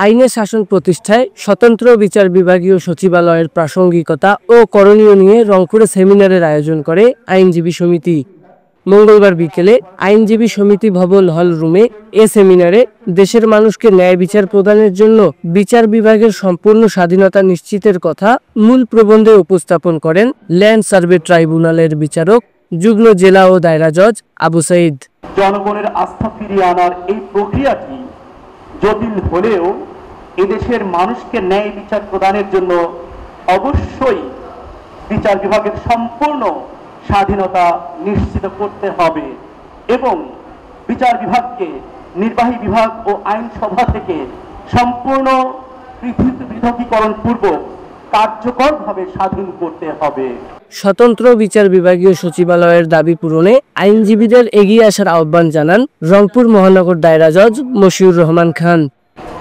আইনের শাসন প্রতিষ্ঠায় স্বতন্ত্র বিচার বিভাগীয় সচিবালয়ের প্রাসঙ্গিকতা ও করণীয় নিয়ে রংপুরে সেমিনারের আয়োজন করে আইনজীবী সমিতি। মঙ্গলবার বিকেলে আইনজীবী সমিতি ভবন হল রুমে এ সেমিনারে দেশের মানুষকে ন্যায় বিচার প্রদানের জন্য বিচার বিভাগের সম্পূর্ণ স্বাধীনতা নিশ্চিতের কথা মূল প্রবন্ধে উপস্থাপন করেন ল্যান্ড সার্ভে ট্রাইব্যুনালের বিচারক যুগ্ম জেলা ও দায়রা জজ আবু সাইদ। জনগণের আস্থা ফিরিয়ে আনার এই প্রক্রিয়াটি জটিল হলেও এদেশের মানুষকে ন্যায় বিচার প্রদানের জন্য অবশ্যই বিচার বিভাগের সম্পূর্ণ স্বাধীনতা নিশ্চিত করতে হবে এবং বিচার বিভাগকে নির্বাহী বিভাগ ও আইনসভা থেকে সম্পূর্ণ পৃথকীকরণ পূর্বক কার্যকরভাবে স্বাধীন করতে হবে। স্বতন্ত্র বিচার বিভাগীয় সচিবালয়ের দাবি পূরণে আইনজীবীদের এগিয়ে আসার আহ্বান জানান রংপুর মহানগর দায়রা জজ মশিউর রহমান খান।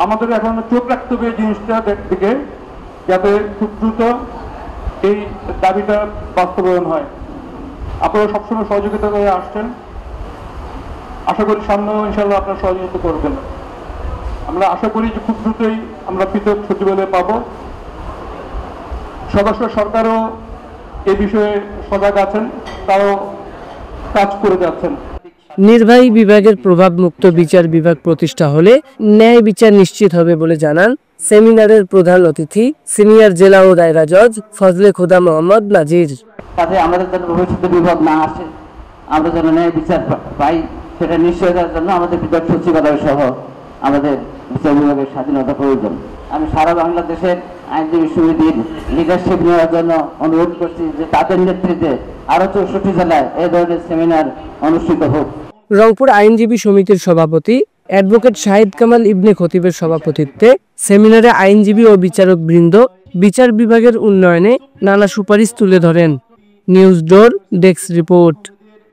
আমাদের এখন চোখ রাখতে হবে জিনিসটা দিকে, যাতে খুব দ্রুত এই দাবিটা বাস্তবায়ন হয়। আপনারা সবসময় সহযোগিতা করে আসছেন, আশা করি সামনেও ইনশাল্লাহ আপনারা সহযোগিতা করবেন। আমরা আশা করি যে খুব দ্রুতই আমরা পৃথক সচিবালয় পাবো। সদস্য সরকারও এই বিষয়ে সজাগ আছেন, তারাও কাজ করে যাচ্ছেন। নির্বাহী বিভাগের প্রভাবমুক্ত বিচার বিভাগ প্রতিষ্ঠা হলে ন্যায় বিচার নিশ্চিত হবে বলে জানান সেমিনারের প্রধান অতিথি সিনিয়র জেলা ও দায়রা জজ ফজলে খোদা মোহাম্মদ নাজির। তাতে আমাদের যেন ভবিষ্যতে বিভাগ না আসে, আমরা যেন ন্যায় বিচার পাই, সেটা নিশ্চয়তার জন্য আমাদের বিভাগ সচিবালয় সহ আমাদের বিচার বিভাগের স্বাধীনতা প্রয়োজন। আমি সারা বাংলাদেশের আইনজীবী সমিতির লিডারশিপ নেওয়ার জন্য অনুরোধ করছি যে তাদের নেতৃত্বে আরো 64 জেলায় এই ধরনের সেমিনার অনুষ্ঠিত হোক। রংপুর আইনজীবী সমিতির সভাপতি অ্যাডভোকেট শাহিদ কামাল ইবনে খতিবের সভাপতিত্বে সেমিনারে আইনজীবী ও বিচারক বৃন্দ বিচার বিভাগের উন্নয়নে নানা সুপারিশ তুলে ধরেন। নিউজ ডোর ডেস্ক রিপোর্ট।